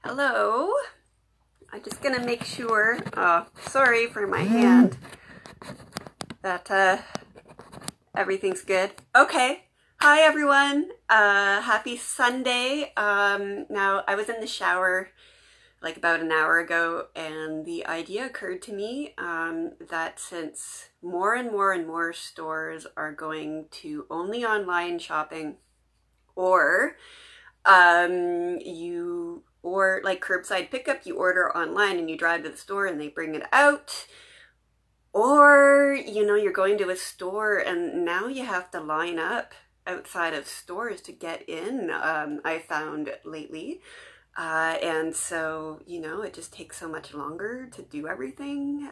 Hello. I'm just gonna make sure, sorry for my hand, that everything's good. Okay. Hi everyone. Happy Sunday. Now I was in the shower like about an hour ago and the idea occurred to me that since more and more stores are going to only online shopping or or like curbside pickup, you order online and you drive to the store and they bring it out. Or, you're going to a store and now you have to line up outside of stores to get in, I found lately. And so, it just takes so much longer to do everything.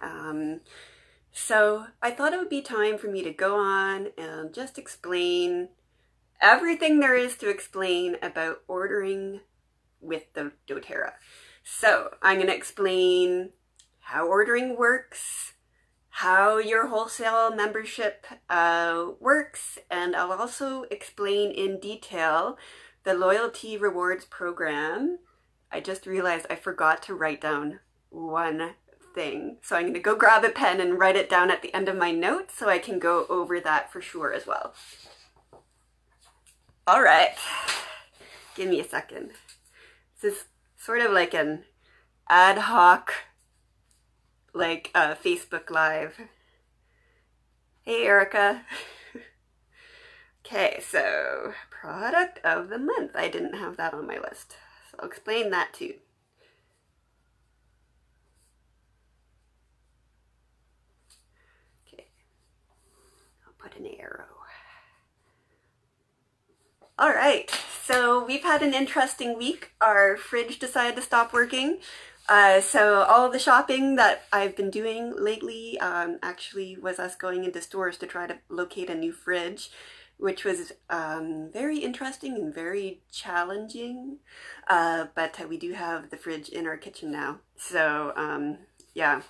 So I thought it would be time for me to go on and just explain everything there is to explain about ordering with the doTERRA. So I'm going to explain how ordering works, how your wholesale membership works, and I'll also explain in detail the loyalty rewards program. I just realized I forgot to write down one thing. So I'm going to go grab a pen and write it down at the end of my notes so I can go over that for sure as well. All right, give me a second. This is sort of like an ad hoc, like Facebook Live. Hey, Erica. Okay, so product of the month. I didn't have that on my list, so I'll explain that too. Okay, I'll put an arrow. All right, so we've had an interesting week. Our fridge decided to stop working. So all the shopping that I've been doing lately actually was us going into stores to try to locate a new fridge, which was very interesting and very challenging. But we do have the fridge in our kitchen now. So yeah,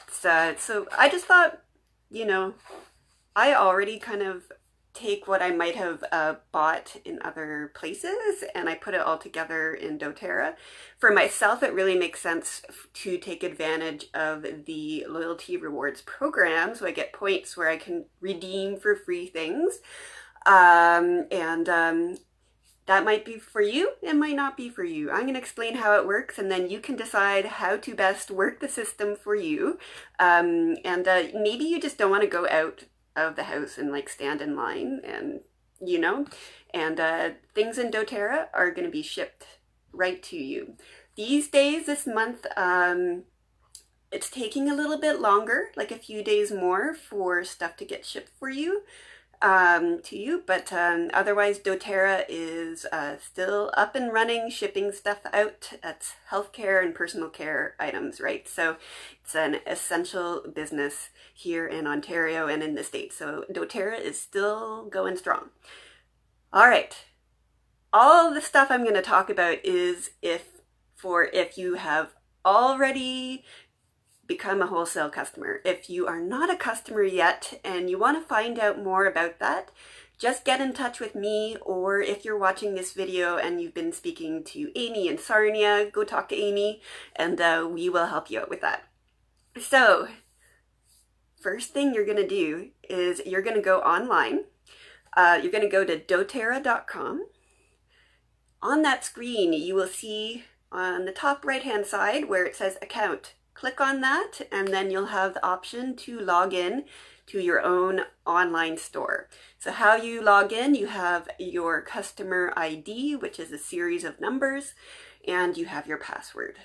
so I just thought, I already kind of take what I might have bought in other places and I put it all together in doTERRA. For myself, it really makes sense to take advantage of the loyalty rewards program, so I get points where I can redeem for free things. That might be for you, it might not be for you. I'm going to explain how it works and then you can decide how to best work the system for you. Maybe you just don't want to go out of the house and like stand in line and things in doTERRA are going to be shipped right to you. These days, this month, it's taking a little bit longer, like a few days more for stuff to get shipped for you, but otherwise doTERRA is still up and running, shipping stuff out. That's healthcare and personal care items, right? So it's an essential business here in Ontario and in the States. So doTERRA is still going strong. All right. All the stuff I'm going to talk about is if you have already become a wholesale customer. If you are not a customer yet and you want to find out more about that, just get in touch with me, or if you're watching this video and you've been speaking to Amy and Sarnia, go talk to Amy and we will help you out with that. So first thing you're going to do is you're going to go online. You're going to go to doTERRA.com. On that screen, you will see on the top right hand side where it says account. Click on that and then you'll have the option to log in to your own online store. So how you log in, you have your customer ID, which is a series of numbers, and you have your password.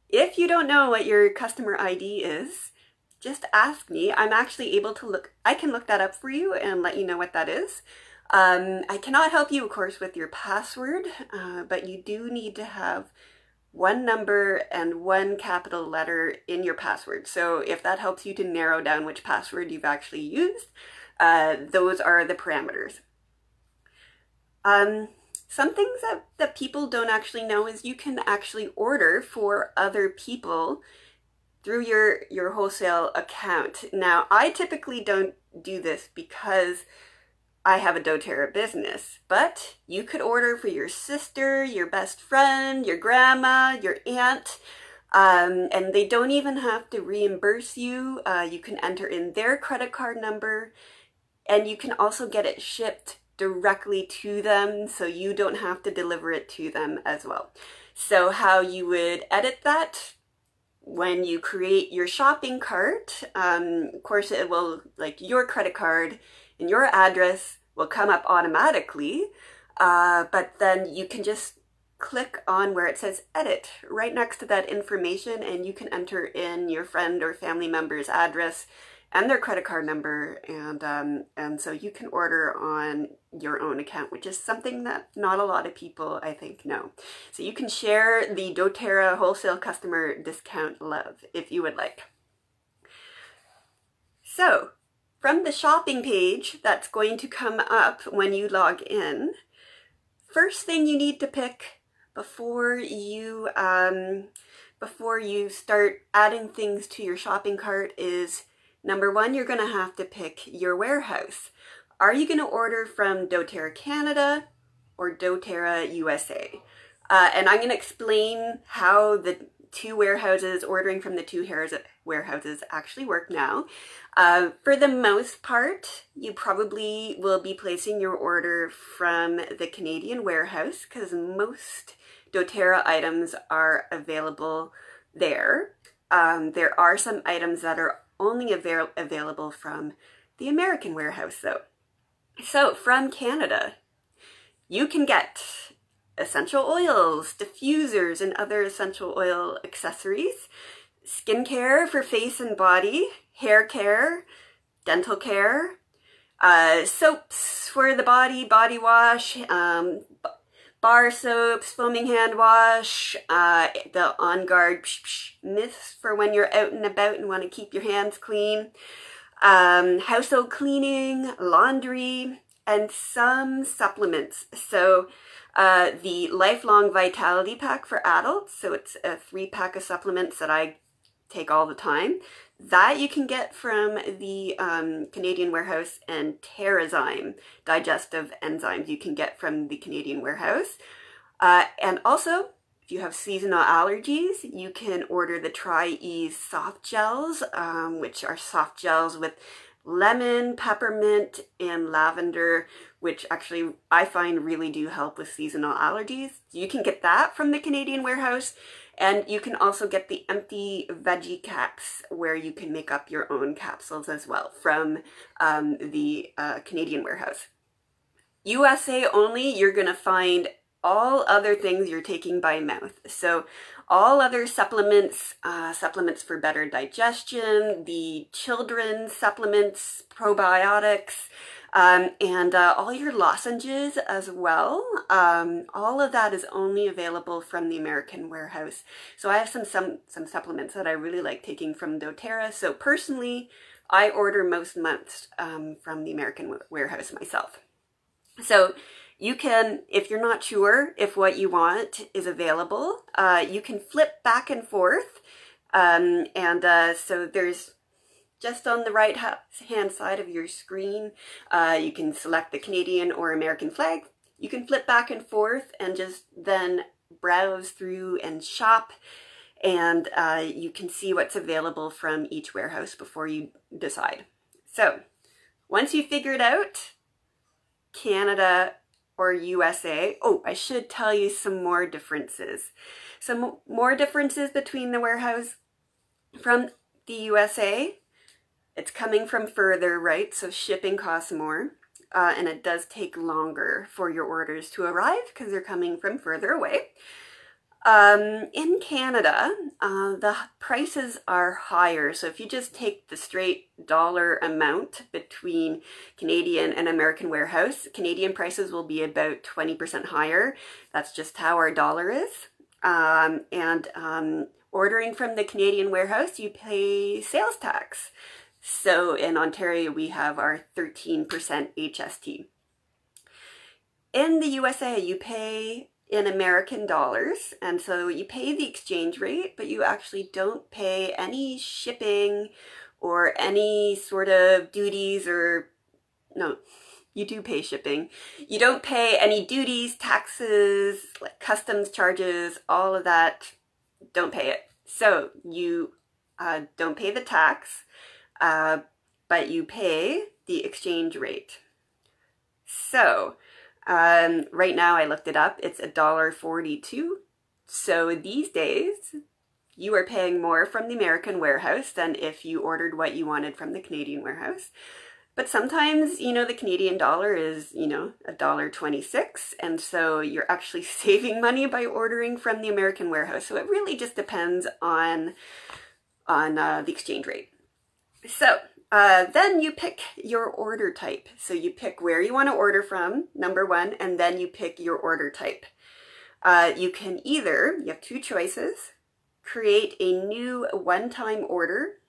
If you don't know what your customer ID is, just ask me. I'm actually able to I can look that up for you and let you know what that is. I cannot help you, of course, with your password, but you do need to have one number and one capital letter in your password. So if that helps you to narrow down which password you've actually used, those are the parameters. Some things that people don't actually know is you can actually order for other people through your wholesale account. Now, I typically don't do this because I have a doTERRA business, but you could order for your sister, your best friend, your grandma, your aunt, and they don't even have to reimburse you. You can enter in their credit card number, and you can also get it shipped directly to them, so you don't have to deliver it to them as well. So how you would edit that: when you create your shopping cart, of course it will, like, your credit card and your address will come up automatically, but then you can just click on where it says edit right next to that information, and you can enter in your friend or family member's address and their credit card number, and so you can order on your own account, which is something that not a lot of people, I think, know. So you can share the doTERRA wholesale customer discount love if you would like. So from the shopping page that's going to come up when you log in, first thing you need to pick before you start adding things to your shopping cart is, number one, you're going to have to pick your warehouse. Are you going to order from doTERRA Canada or doTERRA USA? And I'm going to explain how the two warehouses, ordering from the two warehouses actually work now. For the most part, you probably will be placing your order from the Canadian warehouse because most doTERRA items are available there. There are some items that are only available from the American warehouse though. So from Canada, you can get essential oils, diffusers, and other essential oil accessories, skincare for face and body, hair care, dental care, soaps for the body, body wash, bar soaps, foaming hand wash, the On Guard mist for when you're out and about and want to keep your hands clean, household cleaning, laundry, and some supplements. So the Lifelong Vitality Pack for adults, so it's a 3-pack of supplements that I take all the time. That you can get from the Canadian warehouse, and TerraZyme, digestive enzymes, you can get from the Canadian warehouse. And also, if you have seasonal allergies, you can order the Tri-Ease soft gels, which are soft gels with lemon, peppermint, and lavender, which actually I find really do help with seasonal allergies. You can get that from the Canadian warehouse. And you can also get the empty veggie caps where you can make up your own capsules as well from the Canadian warehouse. USA only, you're going to find all other things you're taking by mouth. So all other supplements, supplements for better digestion, the children's supplements, probiotics, and all your lozenges as well. All of that is only available from the American warehouse. So I have some supplements that I really like taking from doTERRA. So personally, I order most months from the American warehouse myself. So you can, if you're not sure if what you want is available, you can flip back and forth. So there's just on the right hand side of your screen, you can select the Canadian or American flag. You can flip back and forth and just then browse through and shop, and you can see what's available from each warehouse before you decide. So once you figure it out, Canada or USA, oh, I should tell you some more differences. Some more differences between the warehouse from the USA. It's coming from further, right? So shipping costs more, and it does take longer for your orders to arrive because they're coming from further away. In Canada, the prices are higher. So if you just take the straight dollar amount between Canadian and American warehouse, Canadian prices will be about 20% higher. That's just how our dollar is. Ordering from the Canadian warehouse, you pay sales tax. So in Ontario, we have our 13% HST. In the USA, you pay in American dollars, and so you pay the exchange rate, but you actually don't pay any shipping or any sort of duties, or no, you do pay shipping. You don't pay any duties, taxes, like customs charges, all of that. Don't pay it. So you don't pay the tax, but you pay the exchange rate. So right now I looked it up, it's $1.42. So these days you are paying more from the American warehouse than if you ordered what you wanted from the Canadian warehouse. But sometimes, you know, the Canadian dollar is, you know, $1.26, and so you're actually saving money by ordering from the American warehouse. So it really just depends on the exchange rate. So then you pick your order type. So you pick where you want to order from, number one, and then you pick your order type. You can either, you have two choices, create a new one-time order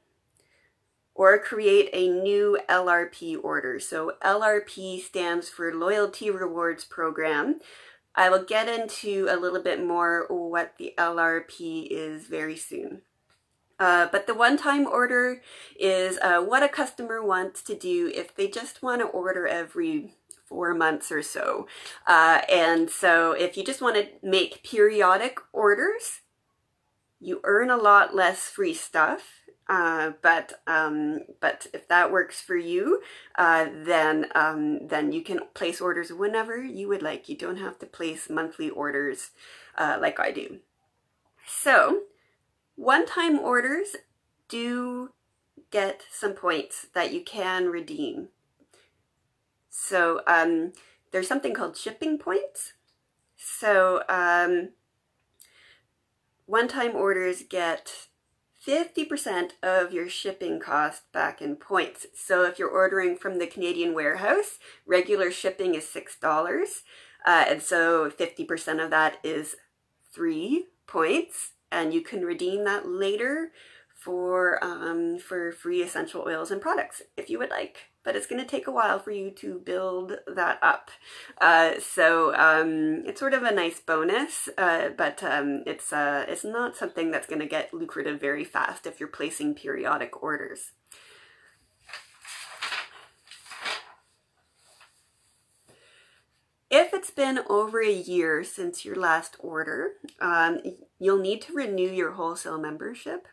or create a new LRP order. So LRP stands for Loyalty Rewards Program. I will get into a little bit more what the LRP is very soon. But the one-time order is what a customer wants to do if they just want to order every 4 months or so. And so if you just want to make periodic orders, you earn a lot less free stuff. But if that works for you, then you can place orders whenever you would like. You don't have to place monthly orders like I do. So one-time orders do get some points that you can redeem. So there's something called shipping points. So one-time orders get 50% of your shipping cost back in points. So if you're ordering from the Canadian warehouse, regular shipping is $6. And so 50% of that is 3 points. And you can redeem that later for free essential oils and products if you would like. But it's going to take a while for you to build that up. So it's sort of a nice bonus, but it's not something that's going to get lucrative very fast if you're placing periodic orders. If it's been over a year since your last order, you'll need to renew your wholesale membership.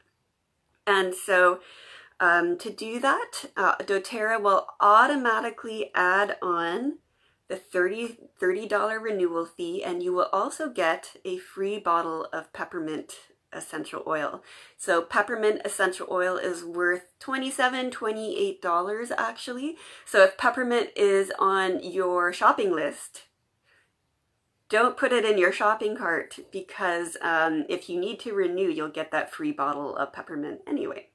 And so to do that, doTERRA will automatically add on the $30 renewal fee, and you will also get a free bottle of peppermint essential oil. So peppermint essential oil is worth $27, $28 actually. So if peppermint is on your shopping list, don't put it in your shopping cart, because if you need to renew, you'll get that free bottle of peppermint anyway.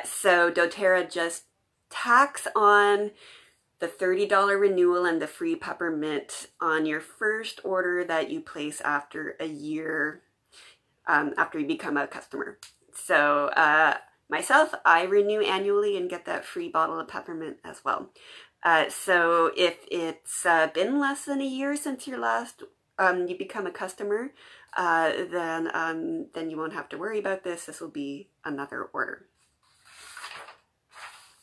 So doTERRA just tacks on the $30 renewal and the free peppermint on your first order that you place after a year, after you become a customer. So myself, I renew annually and get that free bottle of peppermint as well. So if it's been less than a year since your last you become a customer, then you won't have to worry about this. This will be another order.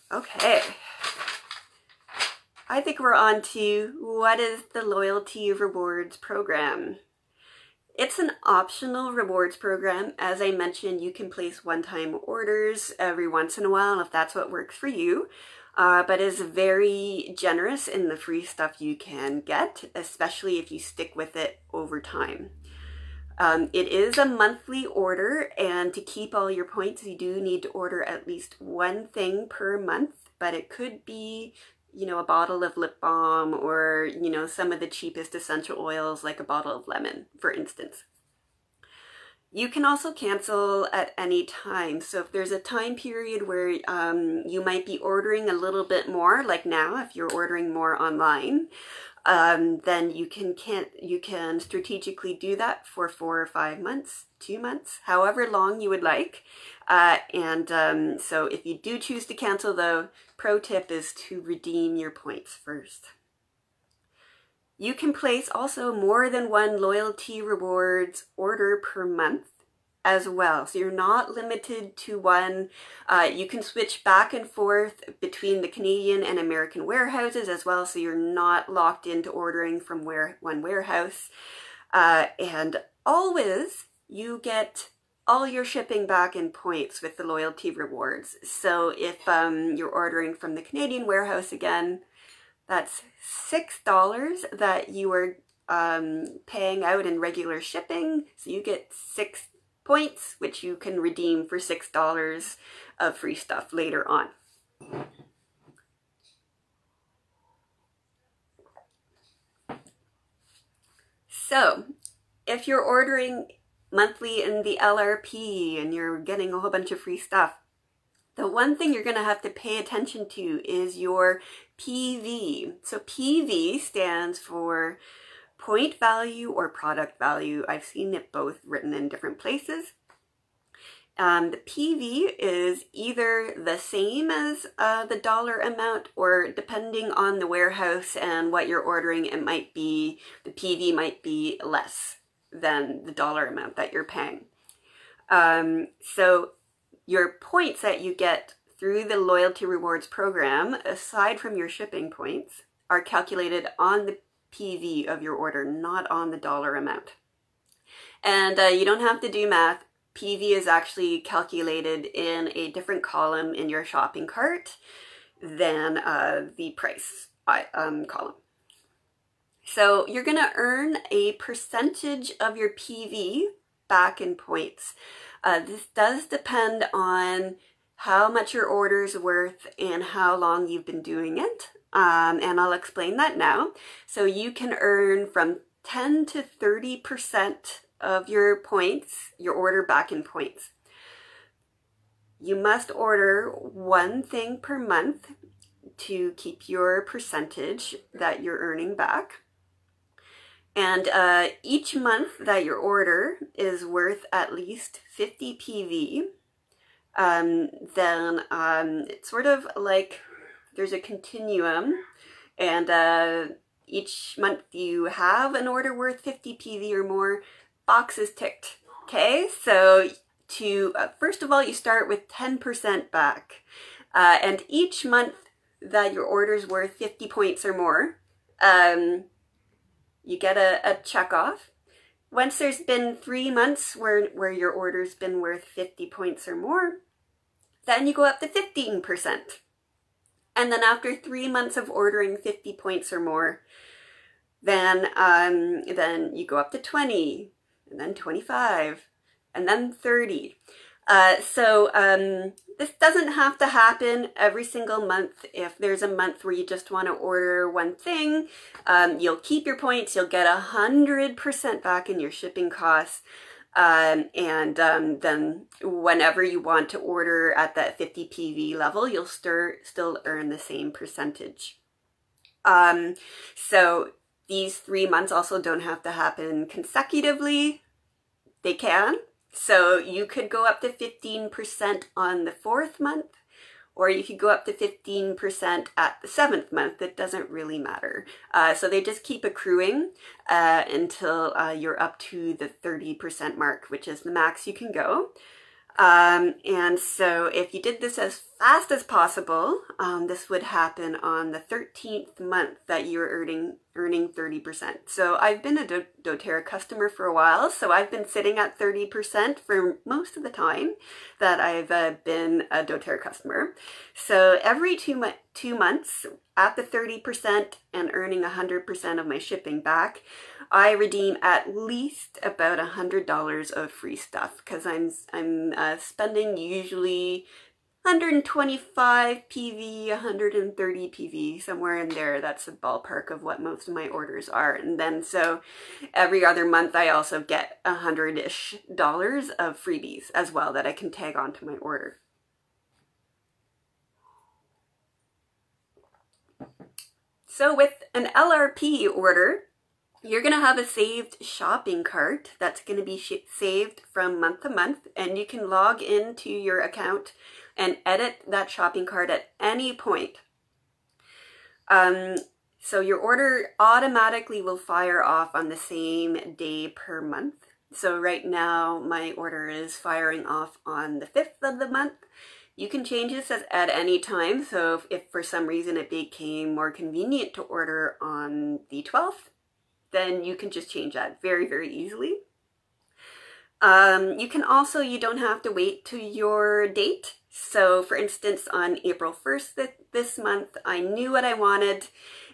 Okay, I think we're on to what is the Loyalty Rewards Program. It's an optional rewards program. As I mentioned, you can place one-time orders every once in a while if that's what works for you, but is very generous in the free stuff you can get, especially if you stick with it over time. It is a monthly order, and to keep all your points, you do need to order at least one thing per month, but it could be, you know, a bottle of lip balm, or, you know, some of the cheapest essential oils like a bottle of lemon, for instance. You can also cancel at any time. So if there's a time period where you might be ordering a little bit more, like now, if you're ordering more online, then you can strategically do that for 4 or 5 months, 2 months, however long you would like. So if you do choose to cancel, the pro tip is to redeem your points first. You can place also more than one loyalty rewards order per month as well. So you're not limited to one. You can switch back and forth between the Canadian and American warehouses as well, so you're not locked into ordering from one warehouse. And always you get all your shipping back in points with the loyalty rewards. So if you're ordering from the Canadian warehouse again, that's $6 that you are paying out in regular shipping. So you get 6 points, which you can redeem for $6 of free stuff later on. So if you're ordering monthly in the LRP and you're getting a whole bunch of free stuff, the one thing you're going to have to pay attention to is your PV. So PV stands for point value or product value. I've seen it both written in different places. The PV is either the same as the dollar amount, or depending on the warehouse and what you're ordering, it might be, the PV might be less than the dollar amount that you're paying. So your points that you get through the loyalty rewards program, aside from your shipping points, are calculated on the PV of your order, not on the dollar amount. And you don't have to do math. PV is actually calculated in a different column in your shopping cart than the price column. So you're going to earn a percentage of your PV back in points. This does depend on how much your order is worth and how long you've been doing it. And I'll explain that now. So you can earn from 10 to 30% of your points, your order back in points. You must order one thing per month to keep your percentage that you're earning back. And each month that your order is worth at least 50 PV, then it's sort of like there's a continuum, and each month you have an order worth 50 PV or more, box is ticked. Okay, so to first of all, you start with 10% back, and each month that your order is worth 50 points or more, you get a check off. Once there's been 3 months where your order's been worth 50 points or more, then you go up to 15%. And then after 3 months of ordering 50 points or more, then you go up to 20, and then 25, and then 30. This doesn't have to happen every single month. If there's a month where you just want to order one thing, you'll keep your points, you'll get 100% back in your shipping costs, and then whenever you want to order at that 50 PV level, you'll still earn the same percentage. So these 3 months also don't have to happen consecutively. They can. So you could go up to 15% on the 4th month, or you could go up to 15% at the 7th month. It doesn't really matter. So they just keep accruing until you're up to the 30% mark, which is the max you can go. And so if you did this as fast as possible, this would happen on the 13th month that you're earning 30%. So I've been a doTERRA customer for a while, so I've been sitting at 30% for most of the time that I've been a doTERRA customer. So every 2 months at the 30% and earning 100% of my shipping back, I redeem at least about $100 of free stuff, because I'm spending usually 125 PV, 130 PV, somewhere in there. That's the ballpark of what most of my orders are. And then so every other month I also get $100-ish of freebies as well that I can tag onto my order. So with an LRP order, you're going to have a saved shopping cart that's going to be saved from month to month, and you can log into your account and edit that shopping cart at any point. So your order automatically will fire off on the same day per month. So right now my order is firing off on the 5th of the month. You can change this at any time, so if for some reason it became more convenient to order on the 12th, then you can just change that very, very easily. You can also, you don't have to wait to your date. So for instance, on April 1st this month, I knew what I wanted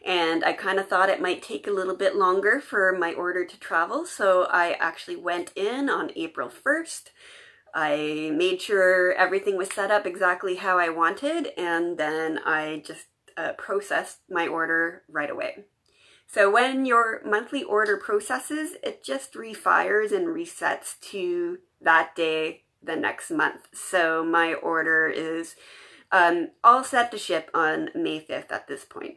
and I kind of thought it might take a little bit longer for my order to travel. So I actually went in on April 1st. I made sure everything was set up exactly how I wanted, and then I just processed my order right away. So when your monthly order processes, it just refires and resets to that day the next month. So my order is all set to ship on May 5th at this point.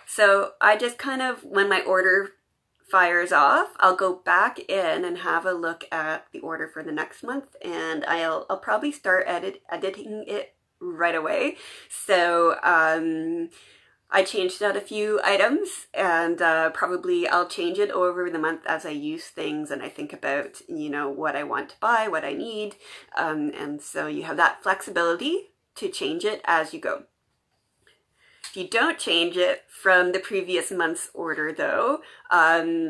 So I just kind of, when my order fires off, I'll go back in and have a look at the order for the next month, and I'll probably start editing it right away. So I changed out a few items, and probably I'll change it over the month as I use things and I think about, you know, what I want to buy, what I need, and so you have that flexibility to change it as you go. If you don't change it from the previous month's order though,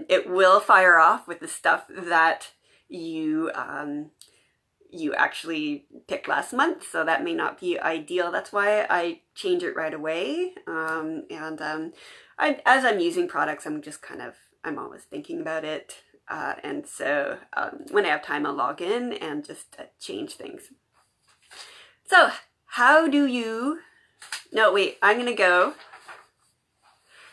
it will fire off with the stuff that you actually picked last month, so that may not be ideal. That's why I change it right away. As I'm using products, I'm always thinking about it. And so when I have time, I'll log in and just change things. So how do you... No, wait, I'm gonna go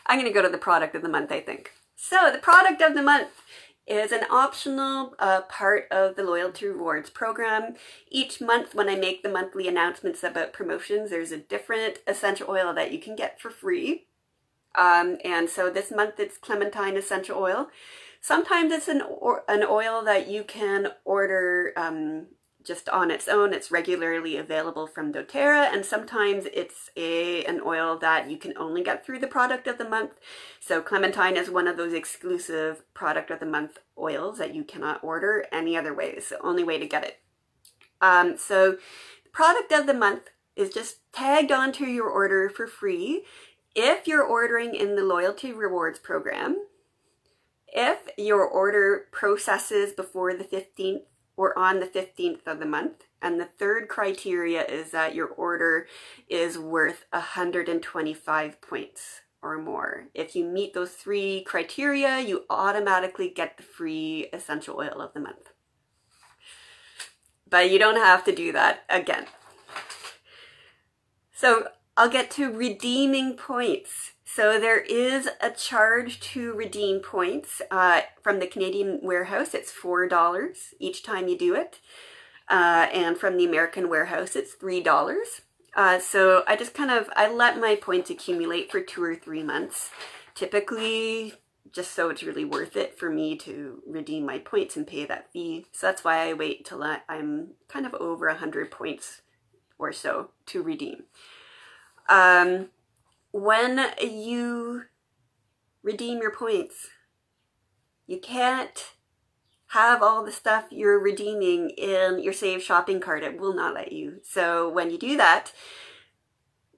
to the product of the month, I think. So the product of the month is an optional part of the Loyalty Rewards program. Each month when I make the monthly announcements about promotions, there's a different essential oil that you can get for free. And so this month it's Clementine Essential Oil. Sometimes it's an oil that you can order just on its own. It's regularly available from doTERRA, and sometimes it's an oil that you can only get through the product of the month. So Clementine is one of those exclusive product of the month oils that you cannot order any other way. It's the only way to get it. So the product of the month is just tagged onto your order for free if you're ordering in the Loyalty Rewards program, if your order processes before the 15th or on the 15th of the month. And the third criteria is that your order is worth 125 points or more. If you meet those three criteria, you automatically get the free essential oil of the month. But you don't have to do that again. So I'll get to redeeming points. So there is a charge to redeem points from the Canadian warehouse. It's $4 each time you do it. And from the American warehouse, it's $3. So I let my points accumulate for 2 or 3 months, typically, just so it's really worth it for me to redeem my points and pay that fee. So that's why I wait till I'm kind of over 100 points or so to redeem. When you redeem your points, you can't have all the stuff you're redeeming in your saved shopping cart. It will not let you. So when you do that,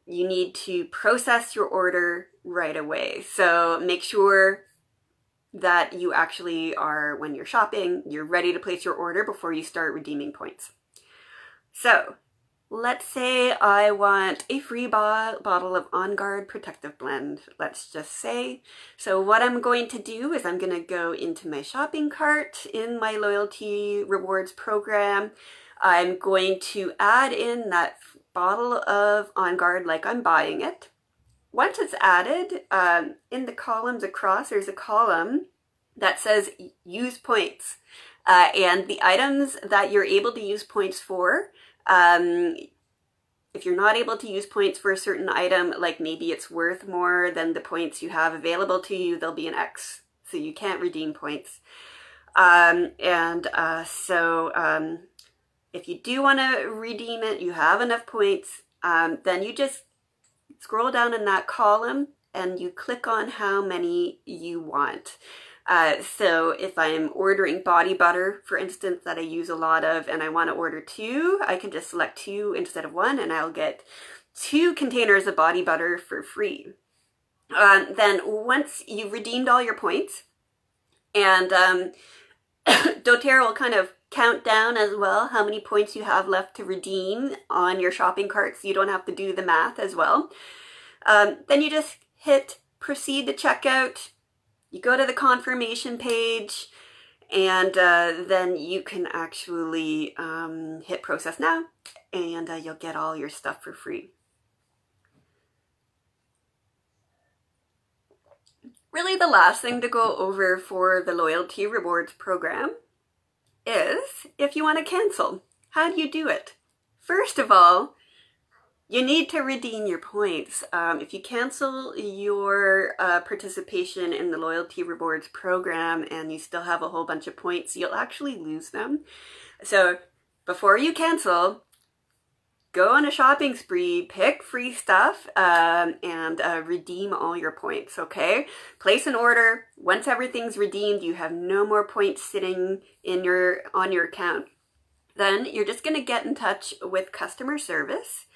you need to process your order right away. So make sure that you actually are, when you're shopping, you're ready to place your order before you start redeeming points. So let's say I want a free bottle of On Guard Protective Blend, let's just say. So what I'm going to do is I'm going to go into my shopping cart in my Loyalty Rewards program. I'm going to add in that bottle of On Guard like I'm buying it. Once it's added, in the columns across, there's a column that says use points. And the items that you're able to use points for, if you're not able to use points for a certain item, like maybe it's worth more than the points you have available to you, there'll be an X. So you can't redeem points. If you do want to redeem it, you have enough points, then you just scroll down in that column and you click on how many you want. So if I'm ordering body butter, for instance, that I use a lot of, and I want to order 2, I can just select 2 instead of 1, and I'll get 2 containers of body butter for free. Then once you've redeemed all your points, and doTERRA will kind of count down as well how many points you have left to redeem on your shopping cart, so you don't have to do the math as well. Then you just hit proceed to checkout. You go to the confirmation page, and then you can actually hit process now, and you'll get all your stuff for free. Really, the last thing to go over for the loyalty rewards program is if you want to cancel. How do you do it? First of all, you need to redeem your points. If you cancel your participation in the loyalty rewards program and you still have a whole bunch of points, you'll actually lose them. So before you cancel, go on a shopping spree, pick free stuff, and redeem all your points, okay? Place an order. Once everything's redeemed, you have no more points sitting in on your account. Then you're just going to get in touch with customer service.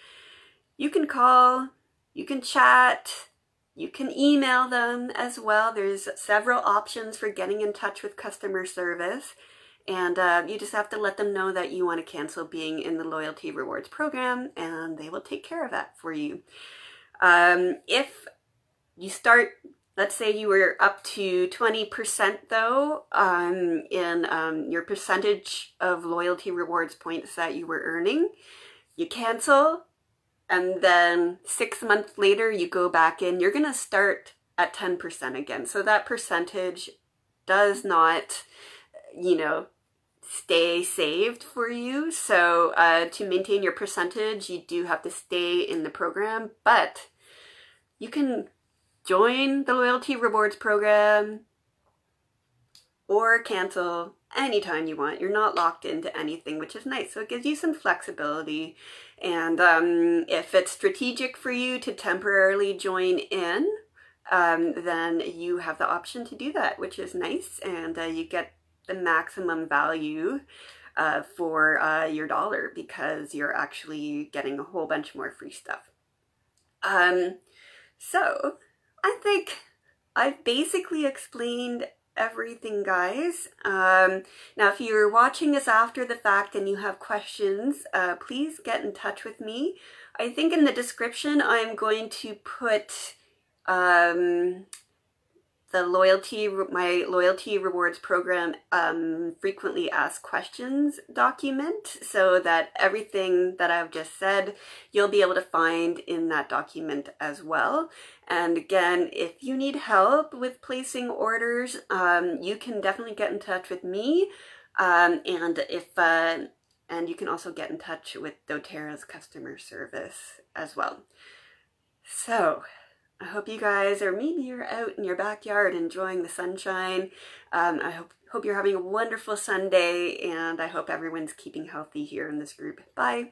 You can call, you can chat, you can email them as well. There's several options for getting in touch with customer service. And you just have to let them know that you want to cancel being in the loyalty rewards program, and they will take care of that for you. If you start, let's say you were up to 20% though, in your percentage of loyalty rewards points that you were earning, you cancel, and then 6 months later you go back in, you're going to start at 10% again. So that percentage does not, you know, stay saved for you. So to maintain your percentage, you do have to stay in the program, but you can join the loyalty rewards program or cancel anytime you want. You're not locked into anything, which is nice. So it gives you some flexibility. And if it's strategic for you to temporarily join in, then you have the option to do that, which is nice. And you get the maximum value for your dollar because you're actually getting a whole bunch more free stuff. So I think I've basically explained everything, guys. Now, if you're watching this after the fact and you have questions, please get in touch with me. I think in the description I'm going to put my loyalty rewards program frequently asked questions document, so that everything that I've just said you'll be able to find in that document as well. And again, if you need help with placing orders, you can definitely get in touch with me, and you can also get in touch with doTERRA's customer service as well. So I hope you guys, or maybe you're out in your backyard enjoying the sunshine. I hope you're having a wonderful Sunday, and I hope everyone's keeping healthy here in this group. Bye.